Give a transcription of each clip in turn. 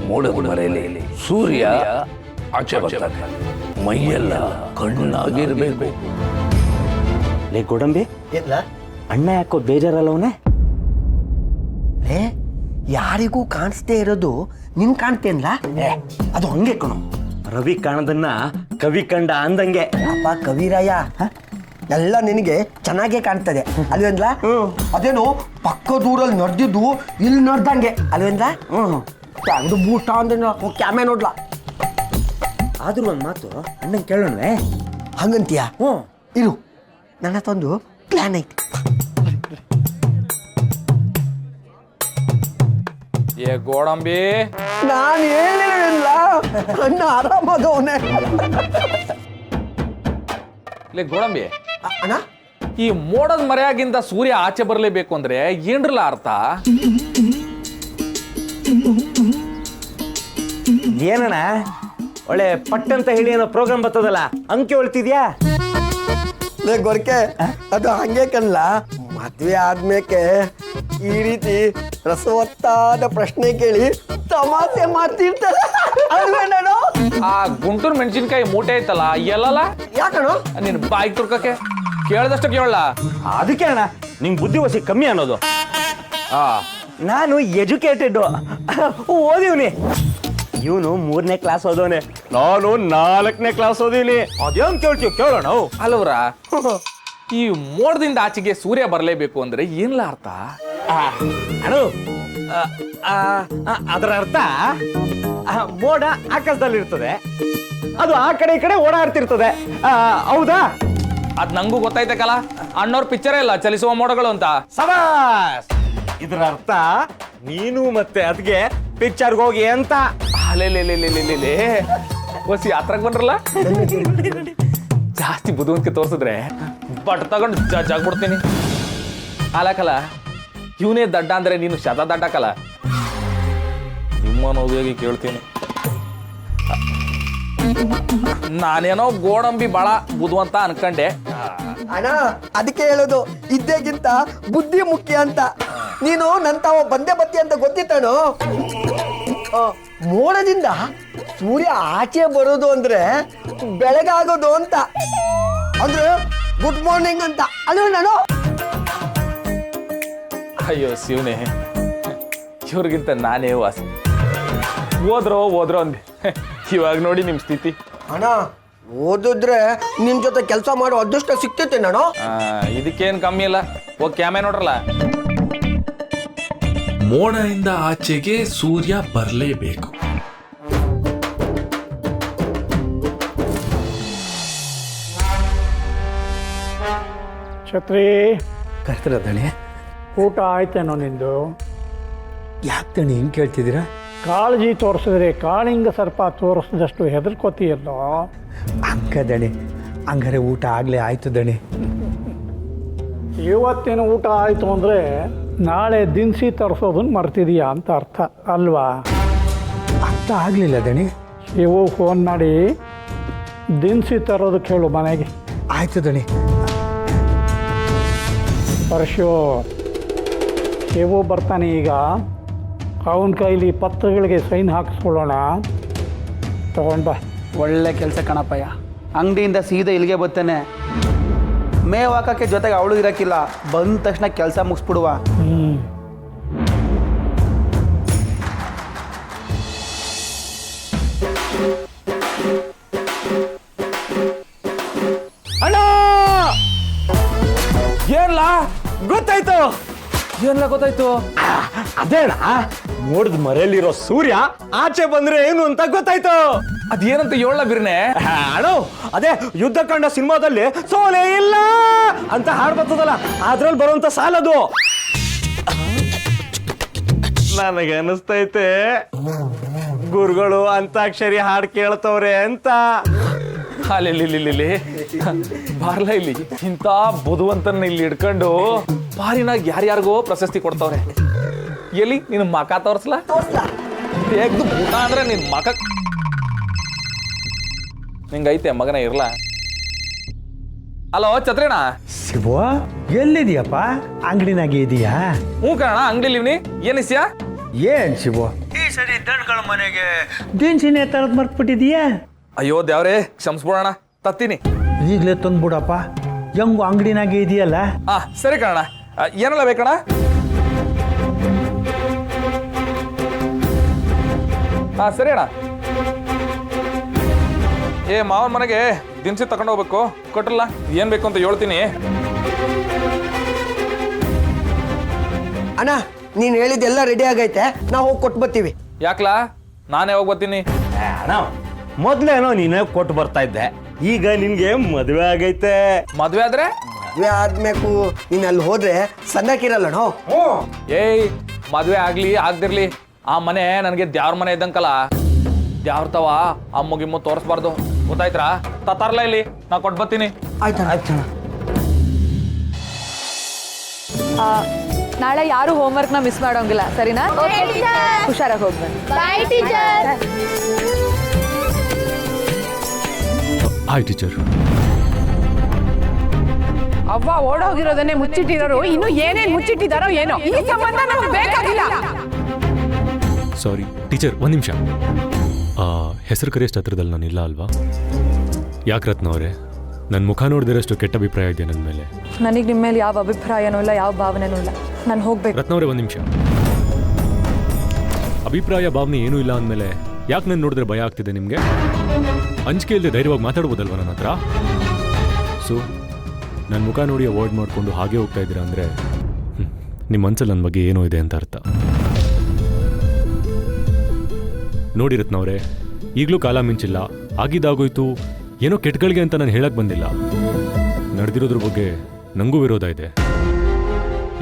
ಮೋಡದ ಮರೆಯಲ್ಲಿ ಸೂರ್ಯ ಆಚೆ ಬರ್ತಾನೆ. ಮೈಯೆಲ್ಲ ಕಣ್ಣಾಗಿರ್ಬೇಕು. ಲೇ ಗೋಡಂಬಿ, ಇಲ್ಲ ಅಣ್ಣ ಯಾಕೋ ಬೇಜಾರಲ್ಲವನೇ? ಲೇ ಯಾರಿಗೂ ಕಾಣಿಸ್ದೇ ಇರೋದು ನಿನ್ ಕಾಣ್ತೇನ್ಲ? ಅದು ಹಂಗೆ ಕಣು, ರವಿ ಕಾಣದನ್ನ ಕವಿ ಕಂಡ ಅಂದಂಗೆ. ಅಪ್ಪ ಕವಿರಾಯ, ಎಲ್ಲ ನಿನಗೆ ಚೆನ್ನಾಗೇ ಕಾಣ್ತದೆ ಅಲ್ವೇನ್ಲ? ಅದೇನು ಪಕ್ಕದೂರಲ್ಲಿ ನಡೆದಿದ್ದು ಇಲ್ಲಿ ನೋಡ್ದಂಗೆ ಅಲ್ವೇನ್ಲ? ಅದು ಬೂಟ ಅಂದ್ರೆ ಕ್ಯಾಮೆ ನೋಡ್ಲಾ. ಆದ್ರೂ ಒಂದು ಮಾತು ಅಣ್ಣಂಗೆ ಕೇಳೋಣವೇ? ಹಂಗಂತೀಯ? ಇರು, ನನ್ನ ಹತ್ರ ಒಂದು ಪ್ಲಾನ್ ಐತಿ. ಏ ಗೋಡಂಬಿ, ನಾನು ಹೇಳಿಲ್ಲ ಅಣ್ಣ ಆರಾಮದವನೇ. ಲೇ ಗೋಡಂಬಿ, ಅಣ್ಣ ಈ ಮೋಡದ ಮರೆಯಾಗಿಂದ ಸೂರ್ಯ ಆಚೆ ಬರಲೇಬೇಕು ಅಂದ್ರೆ ಏನ್ರಲ್ಲ ಅರ್ಥ? ಏನಣ್ಣ ಒಳ್ಳೆ ಪಟ್ಟಂತ ಹೇಳಿ ಏನೋ ಪ್ರೋಗ್ರಾಮ್ ಬರ್ತದಲ್ಲ, ಅಂಕೆ ಹೊಳ್ತಿದ್ಯಾ? ಲೇ ಗೊರ್ಕೆ, ಅದು ಹಂಗೆ ಕಣ್ಲ. ಮದ್ವೆ ಆದ್ಮೇಕೆ ಈ ರೀತಿ ರಸವತ್ತಾದ ಪ್ರಶ್ನೆ ಕೇಳಿ ತಮಾಷೆ ಮಾಡ್ತಿರ್ತಾರೆ ಅಲ್ವೇ ನಾನು? ಆ ಗುಂಟೂರು ಮೆಣಸಿನ್ಕಾಯಿ ಮೂಟೆ ಐತಲ್ಲ ಎಲ್ಲಲ್ಲ, ಯಾಕಣ ನಿನ್ ಬಾಯಿಗೆ ತುರ್ಕಕ್ಕೆ ಕೇಳ್ದಷ್ಟು ಕೇಳಲ್ಲ. ಅದಕ್ಕೆ ಅಣ್ಣ ನಿಂಗೆ ಬುದ್ಧಿ ವಸಿ ಕಮ್ಮಿ ಅನ್ನೋದು. ನಾನು ಎಜುಕೇಟೆಡ್, ಓದಿವ್ನಿ. ಇವನು 3ನೇ ಕ್ಲಾಸ್ ಓದೋನೆ, ನಾನು 4ನೇ ಕ್ಲಾಸ್ ಓದಿನಿ. ಅದೇನ್ ಕೇಳ್ತೀವಿ ಕೇಳೋಣ. ಅಲ್ವ್ರ, ಈ ಮೋಡದಿಂದ ಆಚೆಗೆ ಸೂರ್ಯ ಬರಲೇಬೇಕು ಅಂದ್ರೆ ಏನ್ಲ ಅರ್ಥ? ಅಣ್ಣ, ಅದರ ಅರ್ಥ ಮೋಡ ಆಕಾಶದಲ್ಲಿ ಇರ್ತದೆ, ಅದು ಆ ಕಡೆ ಈ ಕಡೆ ಓಡಾಡ್ತಿರ್ತದೆ. ಹೌದಾ? ಅದ್ ನಂಗೂ ಗೊತ್ತೈತಕಲ್ಲ, ಅಣ್ಣವ್ರ ಪಿಕ್ಚರೇ ಇಲ್ಲ ಚಲಿಸುವ ಮೋಡಗಳು ಅಂತ. ಸಬಾಸ್! ಇದರ ಅರ್ಥ ನೀನು ಮತ್ತೆ ಅದ್ಗೆ ಪಿಕ್ಚರ್ಗೆ ಹೋಗಿ ಅಂತ. ಅಲ್ಲೇ ಹೊಸಿ ಯಾತ್ರಾಗ ಬಂದ್ರಲ್ಲ, ಜಾಸ್ತಿ ಬುದ್ಧಿವಂತಿಕೆ ತೋರ್ಸಿದ್ರೆ ಬಟ್ ತಗೊಂಡು ಜಡ್ಜ್ ಆಗ್ಬಿಡ್ತೀನಿ. ಅಲಕಲ್ಲ, ಇವನೇ ದಡ್ಡ ಅಂದ್ರೆ ನೀನು ಶತ ದಡ್ಡಕಲ್ಲ. ನಿಮ್ಮನ್ನು ಹೋಗಿ ಕೇಳ್ತೀನಿ. ನಾನೇನೋ ಗೋಡಂಬಿ ಬಾಳ ಬುದ್ಧಿವಂತ ಅನ್ಕಂಡೆ. ಅಣ್ಣ ಅದಕ್ಕೆ ಹೇಳೋದು, ಇದ್ದೇಗಿಂತ ಬುದ್ಧಿ ಮುಖ್ಯ ಅಂತ. ನೀನು ನಂತಾವ ಬಂದೇ ಬತ್ತಿ ಅಂತ ಗೊತ್ತಿತ್ತಾನು? ಮೋಡದಿಂದ ಸೂರ್ಯ ಆಚೆ ಬರೋದು ಅಂದ್ರೆ ಬೆಳಗಾಗೋದು ಅಂತ, ಅಂದ್ರೆ ಗುಡ್ ಮಾರ್ನಿಂಗ್ ಅಂತ ಅಲ್ವ ನಾನು? ಅಯ್ಯೋ ಶಿವನೇ, ಇವ್ರಿಗಿಂತ ನಾನೇ ವಾಸ. ಓದ್ರೋ ಅಂದೆ, ಇವಾಗ ನೋಡಿ ನಿಮ್ ಸ್ಥಿತಿ. ಅಣ್ಣ ಓದಿದ್ರೆ ನಿನ್ ಜೊತೆ ಕೆಲಸ ಮಾಡೋ ಅದೃಷ್ಟ ಸಿಕ್ತೈತೆ ನಾನು. ಇದಕ್ಕೇನ್ ಕಮ್ಮಿ ಇಲ್ಲ, ಹೋಗಿ ಕ್ಯಾಮೆ ನೋಡ್ರಲ್ಲ. ಮೋಡದಿಂದ ಆಚೆಗೆ ಸೂರ್ಯ ಬರಲೇಬೇಕು. ಛತ್ರಿ, ಕರ್ತಿರ ದಣಿ? ಊಟ ಆಯ್ತೇನೋ ನಿಂದು? ಯಾಕೆ ದಣಿ ಹಿಂಗೆ ಕೇಳ್ತಿದ್ದೀರಾ? ಕಾಳಜಿ ತೋರಿಸಿದ್ರೆ ಕಾಳಿಂಗ ಸರ್ಪ ತೋರಿಸಿದಷ್ಟು ಹೆದರ್ಕೋತೀಯಲ್ಲೋ. ಅಂಕ ದಣಿ, ಹಂಗಾರೆ ಊಟ ಆಗಲೇ ಆಯ್ತು ದಣಿ. ಇವತ್ತಿನ ಊಟ ಆಯಿತು ಅಂದರೆ ನಾಳೆ ದಿನಸಿ ತರಿಸೋದನ್ನು ಮರ್ತಿದೀಯಾ ಅಂತ ಅರ್ಥ ಅಲ್ವಾ? ಅರ್ಥ ಆಗಲಿಲ್ಲ ದಣಿ. ಶಿವು ಫೋನ್ ಮಾಡಿ ದಿನಸಿ ತರೋದಕ್ಕೆ ಹೇಳು ಮನೆಗೆ. ಆಯ್ತು ದಣಿ. ಪರಶು, ಶಿವು ಬರ್ತಾನೆ ಈಗ, ಅವನ ಕೈಲಿ ಪತ್ರಗಳಿಗೆ ಸೈನ್ ಹಾಕಿಸ್ಕೊಳ್ಳೋಣ. ತಗೊಂಡ್ ಬಾ. ಒಳ್ಳೆ ಕೆಲಸ ಕಣಪ್ಪಯ್ಯ. ಅಂಗಡಿಯಿಂದ ಸೀದಾ ಇಲ್ಲಿಗೆ ಬರ್ತೇನೆ. ಮೇವು ಹಾಕೋಕ್ಕೆ ಜೊತೆಗೆ ಅವಳು ಇರೋಕ್ಕಿಲ್ಲ, ಬಂದ ತಕ್ಷಣ ಕೆಲಸ ಮುಗಿಸ್ಬಿಡುವ. ಅಣ್ಣ, ಏನ್ಲ ಗೊತ್ತಾಯ್ತು. ಏನ್ಲ ಗೊತ್ತಾಯ್ತು? ಅದೇಣ, ಮೋಡದ ಮರೆಯಲ್ಲಿರೋ ಸೂರ್ಯ ಆಚೆ ಬಂದ್ರೆ ಏನು ಅಂತ ಗೊತ್ತಾಯ್ತು. ಅದೇನಂತ ಹೇಳ ಬಿರ್ನೆ? ಅಣ್ಣ, ಅದೇ ಯುದ್ಧ ಕಂಡ ಸಿನಿಮಾದಲ್ಲಿ ಸೋಲೆ ಇಲ್ಲ ಅಂತ ಹಾಡು ಬರ್ತದಲ್ಲ, ಅದ್ರಲ್ಲಿ ಬರುವಂತ ಸಾಲದು. ನನಗೆ ಅನಿಸ್ತೈತೆ ಗುರುಗಳು ಅಂತಾಕ್ಷರಿ ಹಾಡು ಕೇಳ್ತವ್ರೆ ಅಂತ. ಅಲ್ಲಿ ಬಾರ್ಲ ಇಲ್ಲಿ ಇಂಥ ಬುದ್ಧಿವಂತನ ಇಲ್ಲಿ ಹಿಡ್ಕೊಂಡು ಬಾರಿನಾಗ ಯಾರ್ಯಾರಿಗೋ ಪ್ರಶಸ್ತಿ ಕೊಡ್ತವ್ರೆ. ಎಲ್ಲಿ ನಿನ್ ಮಕ ತೋರ್ಸ್ಲಾ? ತೆಗ್ದು ಊಟ ಅಂದ್ರೆ ನಿನ್ ಮಕ ನಿಂಗೈತೆ ಮಗನ ಇರ್ಲ. ಹಲೋ ಛತ್ರಿಣ, ಶಿವ ಎಲ್ಲಿದೀಯಪ್ಪ? ಅಂಗಡಿನಾಗೆ ಇದೀಯಾ? ಹ್ಞೂ ಕಣ, ಅಂಗಡಿಲಿ ಇವ್ನಿ. ಏನಿಸ್ಯಾ? ಏನ್ ಶಿವ, ಈ ಸರಿ ದಣ್ಗಳ ಮನೆಗೆ ದಿನಸಿನೇ ತರದ್ ಮರ್ತ್ಬಿಟ್ಟಿದೀಯಾ? ಅಯ್ಯೋ ದೇವ್ರೇ ಕ್ಷಮಿಸ್ಬಿಡೋಣ, ತತ್ತೀನಿ. ಈಗಲೇ ತಂದ್ಬಿಡಪ್ಪ, ಹೆಂಗು ಅಂಗಡಿನಾಗೆ ಇದೆಯಲ್ಲ. ಸರಿ ಕಣ. ಏನೆಲ್ಲ ಬೇಕಣ್ಣ? ಸರಿ ಅಣ್ಣ. ಮಾವನ ಮನೆಗೆ ದಿನಸಿ ತಗೊಂಡು ಹೋಗ್ಬೇಕು, ಕೊಟ್ರಲ್ಲ ಏನ್ ಬೇಕು ಅಂತ ಹೇಳ್ತೀನಿ. ಅಣ್ಣ ನೀನ್ ಹೇಳಿದ್ದೆಲ್ಲ ರೆಡಿ ಆಗೈತೆ, ನಾವು ಹೋಗಿ ಕೊಟ್ಟು ಬರ್ತೀವಿ. ಯಾಕ್ಲಾ, ನಾನೇ ಹೋಗಿ ಬರ್ತೀನಿ. ಅಣ್ಣ ಮೊದ್ಲೇನೋ ನೀನೇ ಕೊಟ್ಟು ಬರ್ತಾ ಇದ್ದೆ, ಈಗ ನಿನ್ಗೆ ಮದುವೆ ಆಗೈತೆ. ಮದ್ವೆ ಆದ್ರೆ ಮದ್ವೆ ಆದ್ಮೇಕು ನೀನ್ ಅಲ್ಲಿ ಹೋದ್ರೆ ಸಣ್ಣಕ್ಕಿರಲ್ಲಣೋ. ಏಯ್ ಮದ್ವೆ ಆಗ್ಲಿ ಆಗ್ದಿರ್ಲಿ, ಆ ಮನೆ ನನಗೆ ದ್ಯಾವ್ರ ಮನೆ ಇದ್ದಂಕಲ್ಲ. ದ್ಯಾವ್ರ ತವ ಅಮ್ಮ ಗಿಮ್ಮ ತೋರಿಸ್ಬಾರ್ದು, ಗೊತ್ತಾಯ್ತಾ? ತತ್ತಾರ್ಲ ಇಲ್ಲಿ, ನಾ ಕೊಟ್ಟು ಬರ್ತೀನಿ. ಆಯ್ತು. ನಾಳೆ ಯಾರು ಹೋಮ್ವರ್ಕ್ನ ಮಿಸ್ ಮಾಡೋಂಗಿಲ್ಲ, ಸರಿನಾ? ಹುಷಾರಾಗಿ ಹೋಗ್ಬನ್ನಿ. ಬಾಯ್ ಟೀಚರ್. Hi teacher. ಅವ್ವ ಓಡೋಗಿರೋದನ್ನೇ ಮುಚ್ಚಿಟ್ಟಿರೋರು ಇನ್ನು ಏನೇನ್ ಮುಚ್ಚಿಟ್ಟಿದಾರೋ ಏನೋ. ಈ ಸಂಬಂಧ ನಮಗೆ ಬೇಕಾಗಿಲ್ಲ. ಸಾರಿ ಟೀಚರ್, ಒಂದು ನಿಮಿಷ. ಹೆಸರು ಕರೆಯಷ್ಟು ಹತ್ರದಲ್ಲಿ ನಾನು ಇಲ್ಲ ಅಲ್ವಾ? ಯಾಕೆ ರತ್ನ ಅವರೇ, ನನ್ನ ಮುಖ ನೋಡಿದಿರಷ್ಟು ಕೆಟ್ಟ ಅಭಿಪ್ರಾಯ ಇದೆ ನನ್ನ ಮೇಲೆ? ನನಗೆ ನಿಮ್ಮ ಮೇಲೆ ಯಾವ ಅಭಿಪ್ರಾಯನೂ ಇಲ್ಲ, ಯಾವ ಭಾವನೆನೂ ಇಲ್ಲ. ನಾನು ಹೋಗ್ಬೇಕು. ರತ್ನ ಅವರೇ ಒಂದು ನಿಮಿಷ. ಅಭಿಪ್ರಾಯ ಭಾವನೆ ಏನೂ ಇಲ್ಲ ಅಂದಮೇಲೆ ಯಾಕೆ ನಾನು ನೋಡಿದ್ರೆ ಭಯ ಆಗ್ತಿದೆ ನಿಮಗೆ? ಅಂಜಿಕೆ ಇಲ್ಲದೆ ಧೈರ್ಯವಾಗಿ ಮಾತಾಡ್ಬೋದಲ್ವ ನನ್ನ ಹತ್ರ? ಸೊ ನನ್ನ ಮುಖ ನೋಡಿ ಅವಾಯ್ಡ್ ಮಾಡಿಕೊಂಡು ಹಾಗೆ ಹೋಗ್ತಾ ಇದ್ದೀರಾ ಅಂದರೆ ನಿಮ್ಮ ಮನಸ್ಸಲ್ಲಿ ನನ್ನ ಬಗ್ಗೆ ಏನೋ ಇದೆ ಅಂತ ಅರ್ಥ. ನೋಡಿ ರತ್ನವ್ರೆ, ಈಗಲೂ ಕಾಲ ಮಿಂಚಿಲ್ಲ, ಆಗಿದ್ದಾಗೋಯ್ತು, ಏನೋ ಕೆಟ್ಟಗಳಿಗೆ ಅಂತ ನಾನು ಹೇಳಕ್ಕೆ ಬಂದಿಲ್ಲ. ನಡೆದಿರೋದ್ರ ಬಗ್ಗೆ ನನಗೂ ವಿರೋಧ ಇದೆ.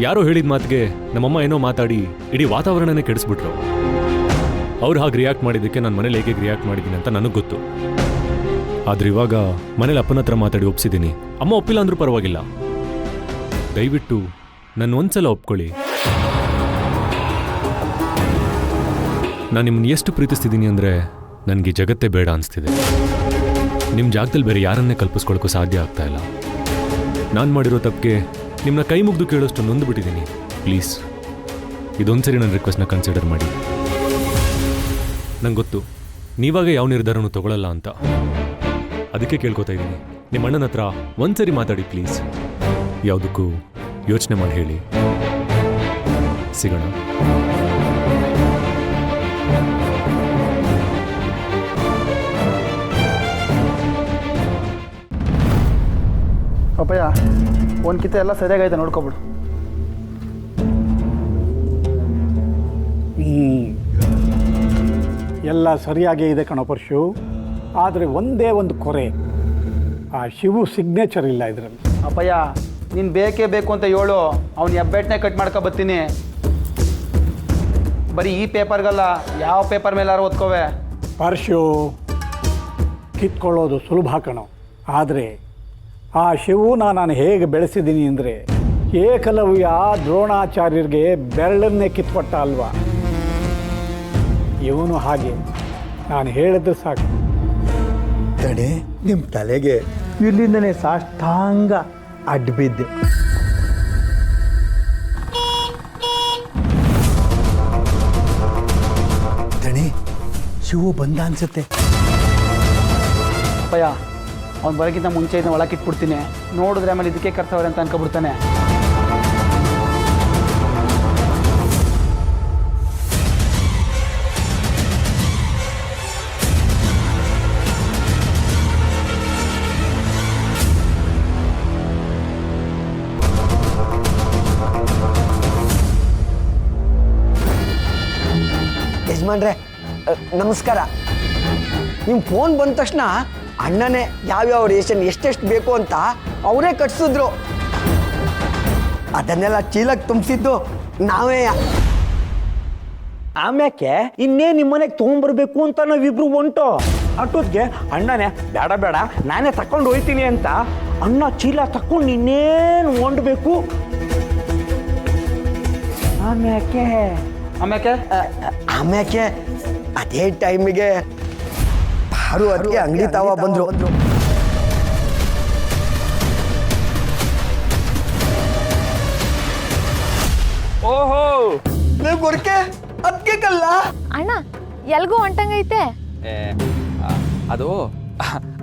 ಯಾರೋ ಹೇಳಿದ ಮಾತಿಗೆ ನಮ್ಮಮ್ಮ ಏನೋ ಮಾತಾಡಿ ಇಡೀ ವಾತಾವರಣನೇ ಕೆಡಿಸ್ಬಿಟ್ರು. ಅವ್ರು ಹಾಗೆ ರಿಯಾಕ್ಟ್ ಮಾಡಿದ್ದಕ್ಕೆ ನಾನು ಮನೇಲಿ ಹೇಗೆ ರಿಯಾಕ್ಟ್ ಮಾಡಿದ್ದೀನಿ ಅಂತ ನನಗೆ ಗೊತ್ತು. ಆದ್ರೆ ಇವಾಗ ಮನೇಲಿ ಅಪ್ಪನ ಹತ್ರ ಮಾತಾಡಿ ಒಪ್ಸಿದ್ದೀನಿ. ಅಮ್ಮ ಒಪ್ಪಿಲ್ಲ ಅಂದ್ರೂ ಪರವಾಗಿಲ್ಲ, ದಯವಿಟ್ಟು ನನ್ನ ಒಂದ್ಸಲ ಒಪ್ಕೊಳ್ಳಿ. ನಾನು ನಿಮ್ಮನ್ನ ಎಷ್ಟು ಪ್ರೀತಿಸ್ತಿದ್ದೀನಿ ಅಂದರೆ ನನಗೆ ಜಗತ್ತೇ ಬೇಡ ಅನಿಸ್ತಿದೆ. ನಿಮ್ಮ ಜಾಗದಲ್ಲಿ ಬೇರೆ ಯಾರನ್ನೇ ಕಲ್ಪಿಸ್ಕೊಳ್ಳೋಕ್ಕೂ ಸಾಧ್ಯ ಆಗ್ತಾ ಇಲ್ಲ. ನಾನು ಮಾಡಿರೋ ತಪ್ಪಿಗೆ ನಿಮ್ಮನ್ನ ಕೈ ಮುಗ್ದು ಕೇಳೋಷ್ಟು ನೊಂದುಬಿಟ್ಟಿದ್ದೀನಿ. ಪ್ಲೀಸ್ ಇದೊಂದ್ಸರಿ ನನ್ನ ರಿಕ್ವೆಸ್ಟ್ನ ಕನ್ಸಿಡರ್ ಮಾಡಿ. ನಂಗೆ ಗೊತ್ತು ನೀವಾಗ ಯಾವ ನಿರ್ಧಾರನೂ ತಗೊಳ್ಳಲ್ಲ ಅಂತ, ಅದಕ್ಕೆ ಕೇಳ್ಕೊತಾ ಇದ್ದೀನಿ. ನಿಮ್ಮ ಅಣ್ಣನ ಹತ್ರ ಒಂದ್ಸರಿ ಮಾತಾಡಿ ಪ್ಲೀಸ್. ಯಾವುದಕ್ಕೂ ಯೋಚನೆ ಮಾಡಿ ಹೇಳಿ. ಸಿಗೋಣ. ಅಪ್ಪಯ್ಯ, ಒಂದು ಕಿತ್ತ ಎಲ್ಲ ಸರಿಯಾಗೈತೆ, ನೋಡ್ಕೊಬಿಡು. ಎಲ್ಲ ಸರಿಯಾಗೇ ಇದೆ ಕಣೋ ಪರಶು. ಆದರೆ ಒಂದೇ ಒಂದು ಕೊರೆ, ಆ ಶಿವು ಸಿಗ್ನೇಚರ್ ಇಲ್ಲ ಇದರಲ್ಲಿ. ಅಪ್ಪಯ್ಯ, ನೀನು ಬೇಕೇ ಬೇಕು ಅಂತ ಹೇಳು, ಅವ್ನು ಹೆಬ್ಬೆಟ್ನೇ ಕಟ್ ಮಾಡ್ಕೊ ಬರ್ತೀನಿ. ಬರೀ ಈ ಪೇಪರ್ಗಲ್ಲ, ಯಾವ ಪೇಪರ್ ಮೇಲಾರು ಓದ್ಕೋವೆ. ಪರಶು, ಕಿತ್ಕೊಳ್ಳೋದು ಸುಲಭ ಕಣೋ. ಆದರೆ ಆ ಶಿವನ ನಾನು ಹೇಗೆ ಬೆಳೆಸಿದ್ದೀನಿ ಅಂದರೆ, ಏಕಲವ್ಯ ದ್ರೋಣಾಚಾರ್ಯರಿಗೆ ಬೆರಳನ್ನೇ ಕಿತ್ಕೊಟ್ಟ ಅಲ್ವಾ, ಇವನು ಹಾಗೆ. ನಾನು ಹೇಳಿದ್ರೆ ಸಾಕು, ತಡೆ ನಿಮ್ಮ ತಲೆಗೆ ಇಲ್ಲಿಂದನೇ ಸಾಷ್ಟಾಂಗ ಅಡ್ಬಿದ್ದೆ. ತಣಿ ಶಿವು ಬಂದ ಅನ್ಸುತ್ತೆ. ಅಪ್ಪಯ್ಯ, ಅವ್ನು ಬರೋಕ್ಕಿಂತ ಮುಂಚೆ ಇದನ್ನ ಒಳಗೆ ಇಟ್ಬಿಡ್ತೀನಿ. ನೋಡಿದ್ರೆ ಆಮೇಲೆ ಇದಕ್ಕೆ ಕರ್ತವ್ರೆ ಅಂತ ಅನ್ಕೊಬಿಡ್ತಾನೆ. ಯಜಮಾನ್ರೆ ನಮಸ್ಕಾರ. ನಿಮ್ಮ ಫೋನ್ ಬಂದ ತಕ್ಷಣ ಅಣ್ಣನೇ ಯಾವ್ಯಾವ ರೇಷನ್ ಎಷ್ಟೆಷ್ಟು ಬೇಕು ಅಂತ ಅವರೇ ಕಟ್ಸಿದ್ರು. ಅದನ್ನೆಲ್ಲ ಚೀಲಕ್ಕೆ ತುಂಬಿಸಿದ್ದು ನಾವೇ. ಆಮ್ಯಾಕೆ ಇನ್ನೇ ನಿಮ್ಮನೆಗೆ ತೊಗೊಂಡ್ಬರ್ಬೇಕು ಅಂತ ನಾವಿಬ್ರು ಹೊಂಟು ಅಟ್ಟೋದ್ಗೆ ಅಣ್ಣನೇ ಬೇಡ ಬೇಡ ನಾನೇ ತಕೊಂಡು ಹೋಯ್ತೀನಿ ಅಂತ ಅಣ್ಣ ಚೀಲ ತಕೊಂಡು ಇನ್ನೇನು ಹೊಂಡಬೇಕು. ಆಮ್ಯಾಕೆ ಆಮ್ಯಾಕೆ ಅದೇ ಟೈಮಿಗೆ ಪಾರು ಅದಕ್ಕೆ ಅಂಗಡಿ ತಾವ ಬಂದ್ರು. ಓಹೋ, ಗೊರ್ಕೆ ಅದಕ್ಕೆ ಕಲ್ಲ ಅಣ್ಣ ಎಲ್ಗೂ ಹೊಂಟಂಗೈತೆ. ಅದು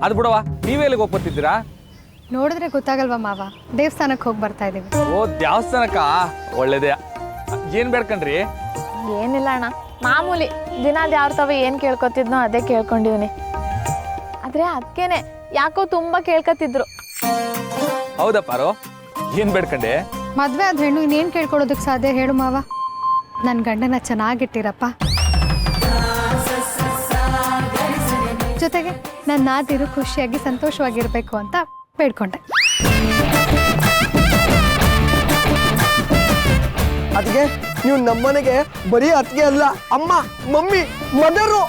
ಅದು ಬಿಡವಾ, ನೀವೇ ಎಲ್ಲಿಗೆ ಹೋಗ್ಬರ್ತಿದ್ದೀರಾ? ನೋಡಿದ್ರೆ ಗೊತ್ತಾಗಲ್ವಾ ಮಾವ, ದೇವಸ್ಥಾನಕ್ಕೆ ಹೋಗಿ ಬರ್ತಾ ಇದೀವಿ. ಓ ದೇವಸ್ಥಾನಕ್ಕ, ಒಳ್ಳೇದೇ. ಏನ್ ಬೇಡ್ಕಂಡ್ರಿ? ಏನಿಲ್ಲ ಅಣ್ಣ, ಮಾಮೂಲಿ ದಿನ ಯಾರ ತವ ಏನ್ ಕೇಳ್ಕೊತಿದ್ನೋ ಅದೇ ಕೇಳ್ಕೊಂಡಿವ್ನಿ. ಆದ್ರೆ ಅದಕ್ಕೇನೆ ಯಾಕೋ ತುಂಬಾ ಕೇಳ್ಕೊತಿದ್ರು. ಹೌದಾ ಪಾರು, ಏನ್ ಬೇಡ್ಕಂಡೆ? ಮದ್ವೆ ಆದ ಹೆಣ್ಣು ಇನ್ನೇನ್ ಕೇಳ್ಕೊಳ್ಳೋದಕ್ಕೆ ಸಾಧ್ಯ ಹೇಳು ಮಾವ. ನನ್ನ ಗಂಡನ ಚೆನ್ನಾಗಿಟ್ಟಿರಪ್ಪ, ಜೊತೆಗೆ ನನ್ನ ನಾದಿರು ಖುಷಿಯಾಗಿ ಸಂತೋಷವಾಗಿರ್ಬೇಕು ಅಂತ ಬೇಡ್ಕೊಂಡೆ. ಅದಕ್ಕೆ ನೀವು ನಮ್ಮನೆಗೆ ಬರೀ ಅತ್ತಿಗೆ ಅಲ್ಲ, ಅಮ್ಮ, ಮಮ್ಮಿ, ಮದರು.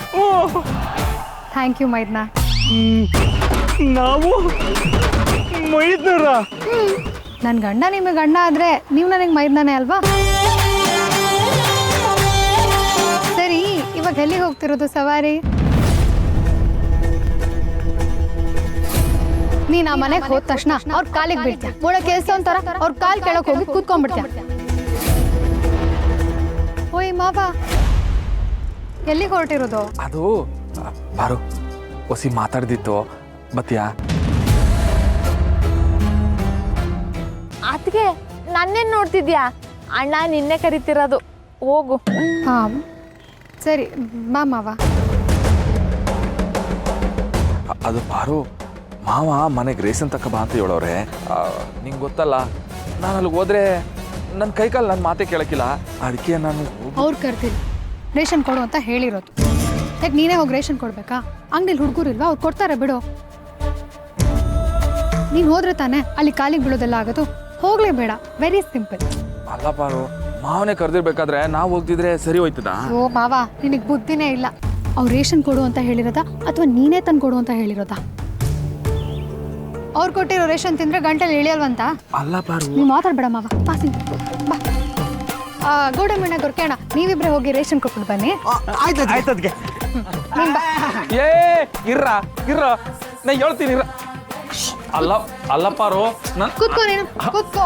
ಥ್ಯಾಂಕ್ ಯು ಮೈದ್ನ. ನಾವು ಮೈದೂರ. ನನ್ನ ಗಂಡ ನಿಮಗೆ ಗಂಡ ಆದ್ರೆ ನೀವು ನನಗೆ ಮೈದ್ನಾನೇ ಅಲ್ವಾ? ಸರಿ, ಇವಾಗ ಎಲ್ಲಿಗೆ ಹೋಗ್ತಿರೋದು ಸವಾರಿ? ನೀನ್ ಆ ಮನೆಗೆ ಹೋದ ತಕ್ಷಣ ಅವ್ರ ಕಾಲಿಗೆ ಬೀಳ್ತೀಯ, ಒಳಗೆ ಕೆಲಸ ಅಂತಾರ ಅವ್ರ ಕಾಲ್ ಕೆಳಗೆ ಹೋಗಿ ಕೂತ್ಕೊಂಡ್ಬಿಡ್ತೀಯ. ಓಯ್ ಮಾವ, ಎಲ್ಲಿಗೆ ಹೊರಟಿರೋದು? ಅದು ಬಾರು, ಹೊಸಿ ಮಾತಾಡ್ದಿತ್ತು ಬತ್ತೀಯಾ? ಅದಕ್ಕೆ ನನ್ನೇನ್ ನೋಡ್ತಿದ್ಯಾ? ಅಣ್ಣ ನಿನ್ನೆ ಕರಿತಿರೋದು, ಹೋಗು. ಹಾ ಸರಿ, ಬಾ ಮಾವ. ಅದು ಪಾರು, ಮಾವ ಮನೆಗೆ ರೇಷನ್ ತಕ್ಕ ಬಾ ಅಂತ ಹೇಳೋರೆ. ನಿಂಗೆ ಗೊತ್ತಲ್ಲ, ನಾನು ಅಲ್ಲಿಗೆ ಹೋದ್ರೆ ನನ್ನ ಕೈಕಾಲು ನನ್ನ ಮಾತೇ ಕೇಳಕ್ಕಿಲ್ಲ. ಅದಕ್ಕೆ ನಾನು ಅವ್ರು ಕರ್ತೀರಿ, ರೇಷನ್ ಕೊಡು ಅಂತ ಹೇಳಿರೋದು. ಯಾಕೆ ನೀನೇ ಹೋಗಿ ರೇಷನ್ ಕೊಡ್ಬೇಕಾ? ಅಂಗಡಿಲಿ ಹುಡುಗರು ಇಲ್ವಾ? ಅವ್ರು ಕೊಡ್ತಾರೆ ಬಿಡು. ನೀನು ಹೋದ್ರೆ ತಾನೇ ಅಲ್ಲಿ ಕಾಲಿಗೆ ಬೀಳೋದೆಲ್ಲ ಆಗೋದು. ಹೋಗ್ಲೇ ಬೇಡ, ವೆರಿ ಸಿಂಪಲ್. ಅಲ್ಲ ಪಾರು, ಮಾವನೇ ಕರೆದಿರ್ಬೇಕಾದ್ರೆ ನಾವು ಹೋಗ್ತಿದ್ರೆ ಸರಿ ಹೋಯ್ತದ? ಓ ಮಾವ, ನಿನಗೆ ಬುದ್ಧಿನೇ ಇಲ್ಲ. ಅವ್ರು ರೇಷನ್ ಕೊಡು ಅಂತ ಹೇಳಿರೋದಾ ಅಥವಾ ನೀನೇ ತಂದು ಕೊಡು ಅಂತ ಹೇಳಿರೋದಾ? ಅವ್ರು ಕೊಟ್ಟಿರೋ ರೇಷನ್ ತಿಂದ್ರೆ ಗಂಟೆಲಿ ಇಳಿಯಲ್ವಂತ? ಅಲ್ಲ ಪಾರು, ನೀವು ಮಾತಾಡ್ಬೇಡ ಮಾವ, ಪಾಸಿ ಬಾ. ಗೋಡಂಬಿನ ಗೊರ್ಕೇಣ, ನೀವಿಬ್ರೆ ಹೋಗಿ ರೇಷನ್ ಕೊಟ್ಬಿಟ್ಟು ಬನ್ನಿ. ಆಯ್ತದ್ಗೆ. ಏ ಇರ್ರ ಇರ್ರ, ನಾ ಹೇಳ್ತೀನಿ ಇರ್ರ. ಅಲ್ಲ ಅಲ್ಲ ಪಾರು, ಕೂತ್ಕೋ ನೀನು, ಕೂತ್ಕೋ.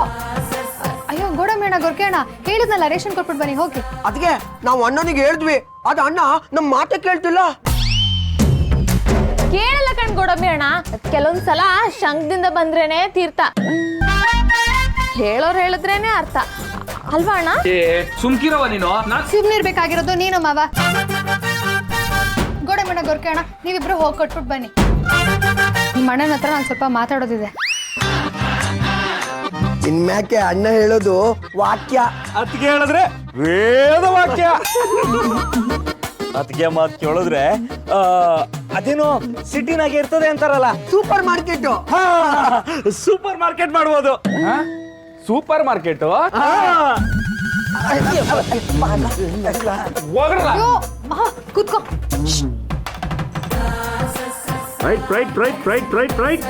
ಅಯ್ಯೋ ಗೋಡಂಬಿನ ಗೊರ್ಕೇಣ, ಹೇಳಿದ್ನಲ್ಲ ರೇಷನ್ ಕೊಟ್ಬಿಟ್ಟು ಬನ್ನಿ, ಹೋಗಿ. ಅದಕ್ಕೆ ನಾವು ಅಣ್ಣನಿಗೆ ಹೇಳಿದ್ವಿ, ಅದು ಅಣ್ಣ ನಮ್ಮ ಮಾತೇ ಕೇಳ್ತಿಲ್ಲ. ಕೇಳಲ್ಲ ಕಣ್ ಗೋಡಂಬಿ ಅಣ್ಣ, ಕೆಲವೊಂದ್ಸಲ ಶಂಖದಿಂದ ಬಂದ್ರೇನೆ ತೀರ್ಥ, ಹೇಳೋರು ಹೇಳಿದ್ರೇನೆ ಅರ್ಥ ಅಲ್ವಾ ಅಣ್ಣ? ಸುಮ್ಕಿರವ ನೀನು. ಸುಮ್ನಿರ್ಬೇಕಾಗಿರೋದು ನೀನು ಮಾವ. ಗೋಡಂಬಿನ ಗೊರ್ಕೇಣ, ನೀವಿಬ್ರು ಹೋಗಿ ಕೊಟ್ಬಿಟ್ಟು ಬನ್ನಿ. ನಿಮ್ಮ ಅಣ್ಣನ ಹತ್ರ ನಾನು ಸ್ವಲ್ಪ ಮಾತಾಡೋದಿದೆ. ಇನ್ಮ್ಯಾಕೆ ಅಣ್ಣ ಹೇಳೋದು ವಾಕ್ಯ, ಅತ್ತಿಗೆ ಹೇಳಿದ್ರೆ ವೇದ ವಾಕ್ಯ. ಅತ್ತಿಗೆ ಮಾತು ಕೇಳಿದ್ರೆ ಅದೇನೋ ಸಿಟಿನಾಗೆ ಇರ್ತದೆ ಅಂತಾರಲ್ಲ, ಸೂಪರ್ ಮಾರ್ಕೆಟ್. ಸೂಪರ್ ಮಾರ್ಕೆಟ್ ಮಾಡ್ಬೋದು. ಸೂಪರ್ ಮಾರ್ಕೆಟ್ ಅಯ್ಯೋ ಕೂತ್ಕೋ. ರೈಟ್.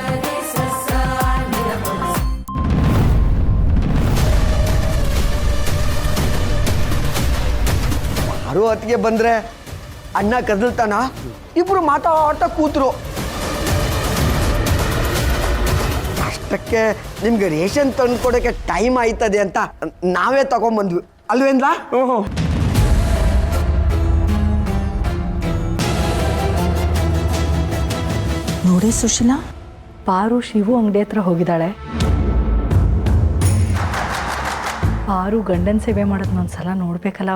ಯಾರು ಹೊತ್ತಿಗೆ ಬಂದ್ರೆ ಅಣ್ಣ ಕದಲ್ತಾನ, ಇಬ್ರು ಮಾತಾಡ್ತಾ ಕೂತ್ರು. ಅಷ್ಟಕ್ಕೆ ನಿಮ್ಗೆ ರೇಷನ್ ತಂದು ಕೊಡೋಕೆ ಟೈಮ್ ಆಯ್ತದೆ ಅಂತ ನಾವೇ ತಗೊಂಡ್ಬಂದ್ವಿ ಅಲ್ವೇಂದ್ರ? ನೋಡಿ ಸುಶೀಲಾ, ಪಾರು ಶಿವು ಅಂಗಡಿ ಹತ್ರ ಹೋಗಿದ್ದಾಳೆ. ಪಾರು ಗಂಡನ ಸೇವೆ ಮಾಡೋದನ್ನ ಒಂದ್ಸಲ ನೋಡ್ಬೇಕಲ್ಲ.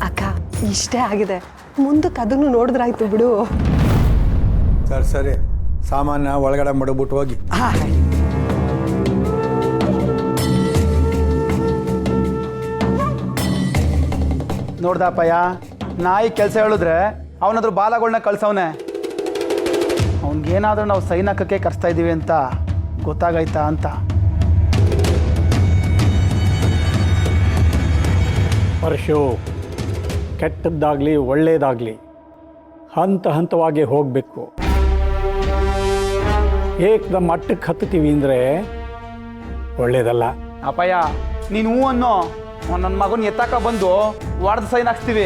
ಅಕ್ಕ, ಇಷ್ಟೇ ಆಗಿದೆ, ಮುಂದಕ್ಕೆ ಅದನ್ನು ನೋಡಿದ್ರಾಯ್ತು ಬಿಡು. ಸರಿ, ಸಾಮಾನ್ಯ ಒಳಗಡೆ ಮಡಗ್ಬಿಟ್ಟು ಹೋಗಿ. ನೋಡ್ದಪ್ಪಯ್ಯ, ನಾಯಿ ಕೆಲಸ ಹೇಳಿದ್ರೆ ಅವನಾದ್ರೂ ಬಾಲಗಳನ್ನ ಕಳ್ಸವನೆ. ಅವನಿಗೇನಾದ್ರೂ ನಾವು ಸೈನ್ ಹಾಕಕ್ಕೆ ಕರ್ಸ್ತಾ ಇದ್ದೀವಿ ಅಂತ ಗೊತ್ತಾಗೈತಾ ಅಂತ. ಪರಶು, ಕೆಟ್ಟದ್ದಾಗಲಿ ಒಳ್ಳೆಯದಾಗಲಿ ಹಂತ ಹಂತವಾಗಿ ಹೋಗಬೇಕು. ಏಕದಮ್ ಮಟ್ಟಕ್ಕೆ ಹತ್ತೀವಿ ಅಂದರೆ ಒಳ್ಳೇದಲ್ಲ. ಅಪ್ಪಯ್ಯ, ನೀನು ಹೂ ಅನ್ನೋ, ನನ್ನ ಮಗನ ಎತ್ತಾಕ ಬಂದು ವಾರ್ಡ್ ಸೈನ್ ಹಾಕ್ಸ್ತೀವಿ.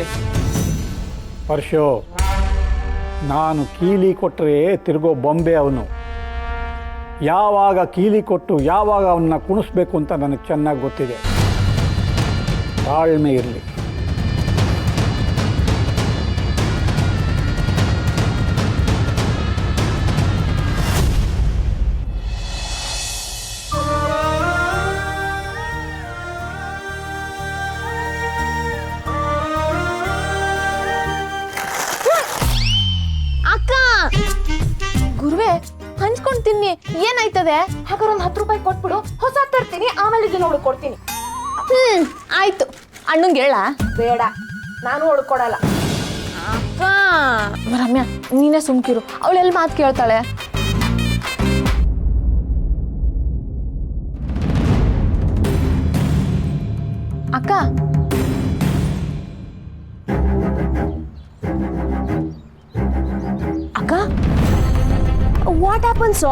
ಪರಶು, ನಾನು ಕೀಲಿ ಕೊಟ್ಟರೆ ತಿರುಗೋ ಬೊಂಬೆ ಅವನು. ಯಾವಾಗ ಕೀಲಿ ಕೊಟ್ಟು ಯಾವಾಗ ಅವನ್ನ ಕುಣಿಸ್ಬೇಕು ಅಂತ ನನಗೆ ಚೆನ್ನಾಗಿ ಗೊತ್ತಿದೆ. ತಾಳ್ಮೆ ಇರಲಿ. ಹೇಳ್ದೆ, ಹಾಗಾದ್ರೆ ಒಂದು 10 ರೂಪಾಯಿ ಕೊಟ್ಬಿಡು, ಹೊಸ ತರ್ತೀನಿ, ಆಮೇಲೆ ಇದನ್ನ ಉಳ್ಕೊಡ್ತೀನಿ. ಆಯ್ತು. ಅಣ್ಣಂಗೆ ಹೇಳ? ಬೇಡ, ನಾನು ಉಳ್ಕೊಡಲ್ಲ. ಅಕ್ಕ ರಮ್ಯಾ, ನೀನೇ ಸುಮ್ಕಿರು, ಅವಳೆಲ್ಲಿ ಮಾತು ಕೇಳ್ತಾಳೆ. ಅಕ್ಕ ಅಕ್ಕ, ವಾಟ್ ಹ್ಯಾಪನ್ಸ್?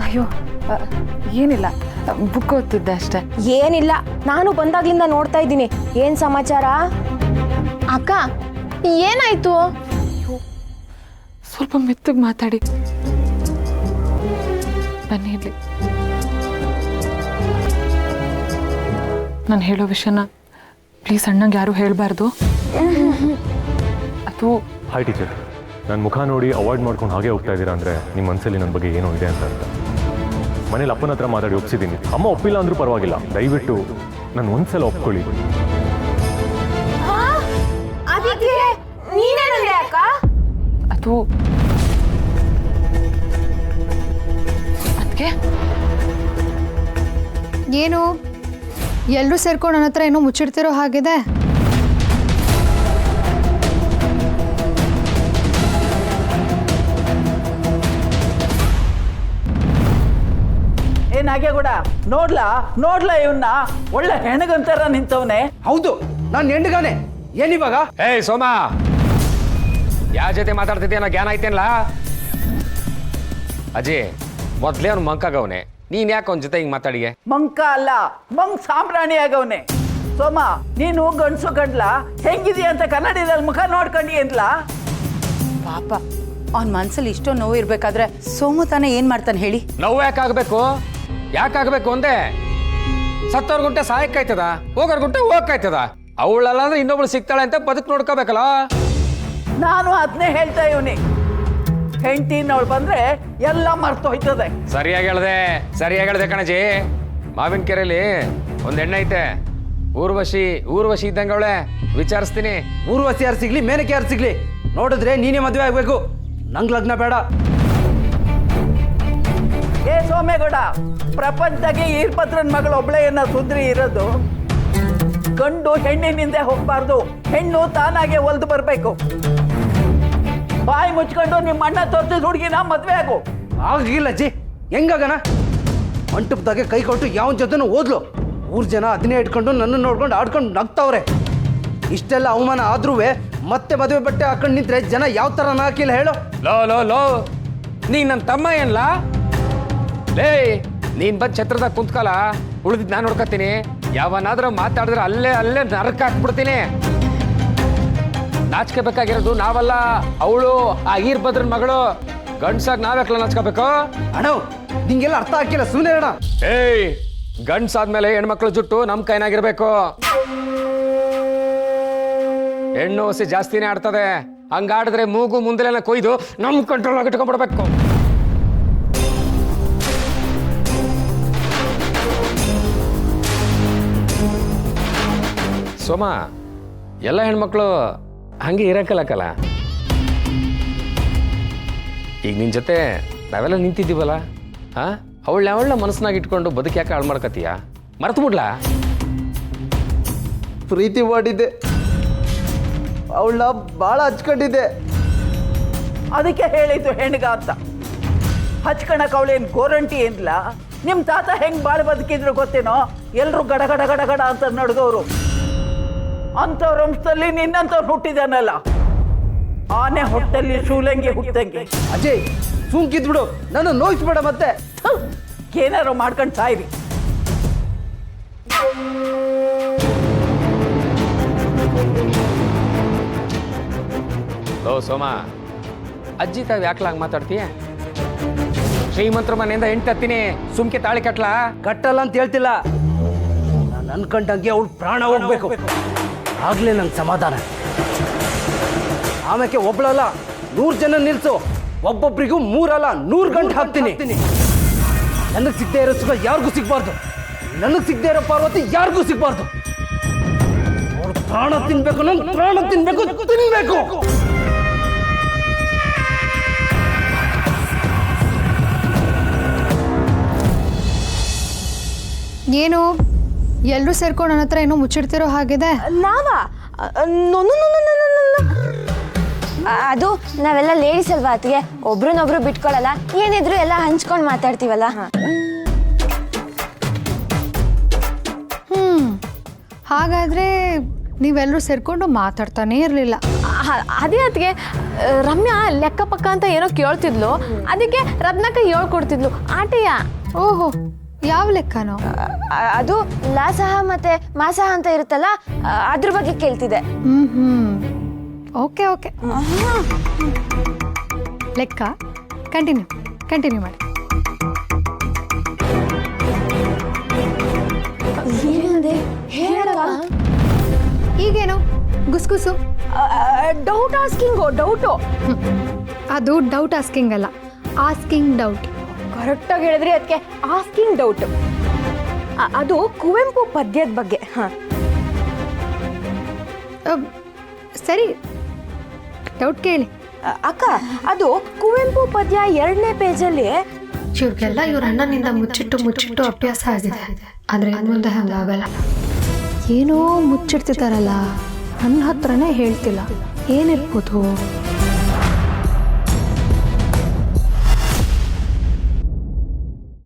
ಅಯ್ಯೋ ಏನಿಲ್ಲ, ಬುಕ್ ಓದ್ತಿದ್ದೆ ಅಷ್ಟೇ. ಏನಿಲ್ಲ, ನಾನು ಬಂದಾಗ್ಲಿಂದ ನೋಡ್ತಾ ಇದ್ದೀನಿ. ಏನ್ ಸಮಾಚಾರ? ಅಕ್ಕ ಏನಾಯ್ತು? ಸ್ವಲ್ಪ ಮೆತ್ತಗೆ ಮಾತಾಡಿ. ಬನ್ನಿ ಇಲ್ಲಿ. ನಾನು ಹೇಳೋ ವಿಷಯನ ಪ್ಲೀಸ್ ಅಣ್ಣಂಗೆ ಯಾರು ಹೇಳಬಾರ್ದು. ಅದು ಹಾಯ್ ಟೀಚರ್, ನನ್ನ ಮುಖ ನೋಡಿ ಅವಾಯ್ಡ್ ಮಾಡ್ಕೊಂಡು ಹಾಗೆ ಹೋಗ್ತಾ ಇದ್ದೀರಾ ಅಂದರೆ ನಿಮ್ಮ ಮನಸ್ಸಲ್ಲಿ ನನ್ನ ಬಗ್ಗೆ ಏನೋ ಇದೆ ಅಂತ ಅರ್ಥ. ಮನೇಲಿ ಅಪ್ಪನ ಹತ್ರ ಮಾತಾಡಿ ಒಪ್ಸಿದ್ದೀನಿ. ಅಮ್ಮ ಒಪ್ಪಿಲ್ಲ ಅಂದ್ರೂ ಪರವಾಗಿಲ್ಲ, ದಯವಿಟ್ಟು ನಾನು ಒಂದ್ಸಲ ಒಪ್ಕೊಳ್ಳಿ. ಅದು ಅದಕ್ಕೆ ಏನು ಎಲ್ಲರೂ ಸೇರ್ಕೊಂಡು ನನ್ನ ಹತ್ರ ಏನೋ ಮುಚ್ಚಿಡ್ತಿರೋ ಹಾಗಿದೆ. ಏನಾಗೆ ಕೂಡ ನೋಡ್ಲಾ ಇವನ್ನ ಒಳ್ಳೆ ಹೆಣಗಂತಾರ ನಿಂತವನೆ. ಹೌದು, ನಾನು ಹೆಂಡಗಾನೆ. ಏನಿವಾಗ? ಏಯ್ ಸೋಮ, ಯಾವ ಜೊತೆ ಮಾತಾಡ್ತಿದ್ದೆ ಜ್ಞಾನ ಐತೇನಲ್ಲ? ಅಜಯ್, ಮೊದ್ಲೇ ಅವ್ನು ಮಂಕಾಗವನೆ, ನೀನ್ ಯಾಕೆ ಅವನ ಜೊತೆ ಹಿಂಗ್ ಮಾತಾಡಿಗೆ? ಮಂಕ ಅಲ್ಲ, ಮಂಕ್ ಸಾಂಬ್ರಾಣಿ ಆಗವನೆ. ಸೋಮ, ನೀನು ಗಂಡ್ಸು ಗಂಡ್ಲ ಹೆಂಗಿದೀಯ ಅಂತ ಕನ್ನಡದಲ್ಲಿ ಮುಖ ನೋಡ್ಕೊಂಡಿ ಅಂತಲ. ಪಾಪ ಅವನ ಮನ್ಸಲ್ಲಿ ಇಷ್ಟೋ ನೋವು ಇರ್ಬೇಕಾದ್ರೆ ಸೋಮು ತಾನೇ ಏನ್ ಮಾಡ್ತಾನೆ ಹೇಳಿ? ನೋವು ಯಾಕಾಗಬೇಕು ಅಂದೆ? ಸತ್ತವ್ರ ಗುಂಟೆ ಸಾಯಕ್ಕಾಯ್ತದ, ಹೋಗೋರ್ ಗುಂಟೆ ಹೋಗಕ್ಕಾಯ್ತದ. ಅವಳಲ್ಲ ಅಂದ್ರೆ ಇನ್ನೊಬ್ಳು ಸಿಗ್ತಾಳೆ ಅಂತ ಬದುಕು ನೋಡ್ಕೋಬೇಕಲ್ಲ. ನಾನು ಅದನ್ನೇ ಹೇಳ್ತಾ ಇವನಿ, ಹೆಂಡತಿನ ಅವಳು ಬಂದ್ರೆ ಎಲ್ಲ ಮರ್ತು ಹೋಯ್ತದೆ. ಸರಿಯಾಗಿ ಹೇಳ್ದೆ ಕಣಜಿ. ಮಾವಿನ ಕೆರೆಯಲ್ಲಿ ಒಂದ್ ಎಣ್ಣೆ ಐತೆ, ಊರ್ವಶಿ ಇದ್ದಂಗೆ ಅವಳೆ. ವಿಚಾರಿಸ್ತೀನಿ. ಊರ್ವಶಿ ಯಾರು ಸಿಗ್ಲಿ, ಮೇನಕ್ಕೆ ಯಾರು ಸಿಗ್ಲಿ, ನೋಡಿದ್ರೆ ನೀನೇ ಮದುವೆ ಆಗ್ಬೇಕು, ನಂಗ್ ಲಗ್ನ ಬೇಡ. ಏ ಸೋಮೇಗೌಡ, ಪ್ರಪಂಚದಾಗೆ ಈರ್ಭದ್ರನ್ ಮಗಳು ಒಬ್ಳೆ ಏನ ಸುಂದ್ರಿ ಇರೋದು. ಗಂಡು ಹೆಣ್ಣಿನಿಂದ ಹೋಗ್ಬಾರ್ದು, ಹೆಣ್ಣು ತಾನಾಗೆ ಒಲ್ದು ಬರ್ಬೇಕು. ಬಾಯಿ ಮುಚ್ಕೊಂಡು ನಿಮ್ಮ ಅಣ್ಣ ತೋರ್ಸಿದ ಹುಡುಗಿನ ಮದ್ವೆ ಆಗು. ಆಗಿಲ್ಲ ಅಜ್ಜಿ, ಹೆಂಗಾಗನ? ಮಂಟಪದಾಗೆ ಕೈ ಕೊಟ್ಟು ಯಾವನ್ ಜೊತೆನೂ ಓದ್ಲು. ಊರ್ ಜನ ಅದನ್ನೇ ಇಟ್ಕೊಂಡು ನನ್ನ ನೋಡ್ಕೊಂಡು ಆಡ್ಕೊಂಡು ನಗ್ತಾವ್ರೆ. ಇಷ್ಟೆಲ್ಲ ಅವಮಾನ ಆದ್ರೂ ಮತ್ತೆ ಮದುವೆ ಬಟ್ಟೆ ಹಾಕೊಂಡು ನಿಂತ್ರೆ ಜನ ಯಾವ ತರ ನಾಕಿಲ್ಲ ಹೇಳು? ಲೋ ನೀನ್ ನನ್ನ ತಮ್ಮ ಏನ್ಲ? ಲೇ, ನೀನ್ ಬಂದ್ ಛತ್ರದಾಗ ಕುಂತ್ಕಲ್ಲ, ಉಳಿದಿದ್ ನಾನು ನೋಡ್ಕೊತೀನಿ. ಯಾವನಾದ್ರೂ ಮಾತಾಡಿದ್ರೆ ಅಲ್ಲೇ ನರಕ ಹಾಕ್ಬಿಡ್ತೀನಿ. ನಾಚ್ಕೋಬೇಕಾಗಿರೋದು ನಾವಲ್ಲ, ಅವಳು ಆ ಈರ್ಭದ್ರನ್ ಮಗಳು. ಗಂಡ್ಸಾಗ ನಾವ್ಯಾಕಲ್ಲ ನಾಚ್ಕೋಬೇಕು? ಅಣ್ಣ, ನಿಂಗೆಲ್ಲ ಅರ್ಥ ಹಾಕಿಲ್ಲ, ಸುಮ್ಮನೆ ಅಣ್ಣ. ಏಯ್, ಗಂಡ್ಸಾದ್ಮೇಲೆ ಹೆಣ್ಮಕ್ಳು ಜುಟ್ಟು ನಮ್ ಕೈನಾಗಿರ್ಬೇಕು. ಹೆಣ್ಣು ಹೊಸಿ ಜಾಸ್ತಿನೇ ಆಡ್ತದೆ, ಹಂಗಾಡಿದ್ರೆ ಮೂಗು ಮುಂದೆಲ್ಲ ಕೊಯ್ದು ನಮ್ ಕಂಟ್ರೋಲ್ ಆಗಿ ಇಟ್ಕೊಂಡ್ಬಿಡ್ಬೇಕು. ಸೋಮ, ಎಲ್ಲ ಹೆಣ್ಮಕ್ಳು ಹಂಗೆ ಇರಕ್ಕಲ್ಲಕ್ಕಲ್ಲ. ಈಗ ನಿನ್ ಜೊತೆ ನಾವೆಲ್ಲ ನಿಂತಿದ್ದೀವಲ್ಲ, ಅವಳನ್ನ ಮನಸ್ಸಿನಾಗ ಇಟ್ಕೊಂಡು ಬದುಕು ಯಾಕೆ ಹಾಳು ಮಾಡ್ಕತೀಯ? ಮರ್ತು ಬಿಡ್ಲಾ? ಪ್ರೀತಿ ಮಾಡಿದ್ದೆ, ಅವಳನ್ನ ಭಾಳ ಹಚ್ಕೊಂಡಿದ್ದೆ. ಅದಕ್ಕೆ ಹೇಳಿದ್ದು ಹೆಣ್ಗ ಅಂತ. ಹಚ್ಕಣಕ್ ಅವಳೇನು ಗೋರಂಟಿ ಏನ್ಲ? ನಿಮ್ಮ ತಾತ ಹೆಂಗ್ ಬಾಳ ಬದುಕಿದ್ರು ಗೊತ್ತೇನೋ? ಎಲ್ರು ಗಡ ಗಡ ಗಡ ಗಡ ಅಂತ ನಡ್ಗೋರು. ಅಂಥವ್ರ ವಂಶದಲ್ಲಿ ನಿನ್ನಂಥವ್ರು ಹುಟ್ಟಿದಾನಲ್ಲ, ಆನೆ ಹೊಟ್ಟಲ್ಲಿ ಶೂಲಂಗಿ ಹುಟ್ಟಂಗೆ. ಅಜಯ್, ಸುಮ್ಕಿದ್ಬಿಡು, ನಾನು ನೋಯಿಸ್ಬೇಡ ಮತ್ತೆ. ಏನಾರು ಮಾಡ್ಕೊಂಡು ಸಾಯ್ರಿ. ಲೋ ಸೋಮ, ಅಜ್ಜಿ ತಾವ್ ಯಾಕ್ಲಾಗ ಮಾತಾಡ್ತೀಯ? ಶ್ರೀಮಂತರ ಮನೆಯಿಂದ ಹೆಂಡ್ತೀನಿ, ಸುಮ್ಕೆ ತಾಳಿ ಕಟ್ಲಾ? ಕಟ್ಟಲ್ಲ ಅಂತ ಹೇಳ್ತಿಲ್ಲ, ನಾನು ಅನ್ಕೊಂಡಂಗೆ ಅವಳು ಪ್ರಾಣ ಹೋಗ್ಬೇಕು, ಆಗ್ಲೇ ನಂಗೆ ಸಮಾಧಾನ. ಆಮೇಲೆ ಒಬ್ಳಲ್ಲ 100 ಜನ ನಿಲ್ಸು, ಒಬ್ಬೊಬ್ರಿಗೂ 3 ಅಲ್ಲ 100 ಗಂಟೆ ಹಾಕ್ತೀನಿ. ನನಗೆ ಸಿಗದೆ ಇರೋ ಸುಖ ಯಾರಿಗೂ ಸಿಗ್ಬಾರ್ದು, ನನಗೆ ಸಿಗದೆ ಇರೋ ಪಾರ್ವತಿ ಯಾರಿಗೂ ಸಿಗ್ಬಾರ್ದು. ಅವ್ರು ಪ್ರಾಣ ತಿನ್ಬೇಕು, ನನ್ ಪ್ರಾಣ ತಿನ್ಬೇಕು. ಏನು ಎಲ್ಲರೂ ಸೇರ್ಕೊಂಡು ನನ್ನ ಹತ್ರ ಏನೋ ಮುಚ್ಚಿಡ್ತಿರೋ ಹಾಗಿದೆ. ನಾವಾ? ಅದು ನಾವೆಲ್ಲ ಲೇಡೀಸ್ ಅಲ್ವಾ ಅತ್ತಿಗೆ, ಒಬ್ರನ್ನೊಬ್ರು ಬಿಟ್ಕೊಳಲ್ಲ, ಏನಿದ್ರು ಎಲ್ಲ ಹಂಚ್ಕೊಂಡು ಮಾತಾಡ್ತೀವಲ್ಲ. ಹಾಗಾದ್ರೆ ನೀವೆಲ್ಲರೂ ಸೇರ್ಕೊಂಡು ಮಾತಾಡ್ತಾನೇ ಇರಲಿಲ್ಲ. ಅದೇ ಅತ್ತಿಗೆ, ರಮ್ಯಾ ಲೆಕ್ಕ ಪಕ್ಕ ಅಂತ ಏನೋ ಕೇಳ್ತಿದ್ಲು, ಅದಕ್ಕೆ ರತ್ನಕ್ಕ ಹೇಳ್ಕೊಡ್ತಿದ್ಲು ಆಟೆಯ. ಓಹೋ, ಯಾವ ಲೆಕ್ಕನೋ? ಅದು ಲಾಸಹ ಮತ್ತೆ ಮಾಸಹ ಅಂತ ಇರುತ್ತಲ್ಲ, ಅದ್ರ ಬಗ್ಗೆ ಕೇಳ್ತಿದ್ದೆ. ಓಕೆ ಓಕೆ, ಲೆಕ್ಕ ಕಂಟಿನ್ಯೂ ಮಾಡಿ. ಈಗೇನು ಗುಸ್ಗುಸು? ಡೌಟ್ ಆಸ್ಕಿಂಗು. ಡೌಟು ಅದು ಡೌಟ್ ಆಸ್ಕಿಂಗ್ ಅಲ್ಲ, ಆಸ್ಕಿಂಗ್ ಡೌಟ್. ಕರೆಕ್ಟಾಗಿ ಹೇಳಿದ್ರಿ ಅದಕ್ಕೆ ಆಸ್ಕಿಂಗ್ ಡೌಟ್. ಅದು ಕುವೆಂಪು ಪದ್ಯದ ಬಗ್ಗೆ. ಸರಿ, ಡೌಟ್ ಕೇಳಿ. ಅಕ್ಕ, ಅದು ಕುವೆಂಪು ಪದ್ಯ 2ನೇ ಪೇಜಲ್ಲಿ. ಇವ್ರಿಗೆಲ್ಲ ಇವ್ರ ಅಣ್ಣನಿಂದ ಮುಚ್ಚಿಟ್ಟು ಅಭ್ಯಾಸ ಆಗಿದೆ, ಆದರೆ ಮುಂದೆ ಹಂಗಾಗಲ್ಲ. ಏನೋ ಮುಚ್ಚಿಡ್ತಿದ್ದಾರಲ್ಲ, ನನ್ನ ಹತ್ರನೇ ಹೇಳ್ತಿಲ್ಲ, ಏನಿರ್ಬೋದು?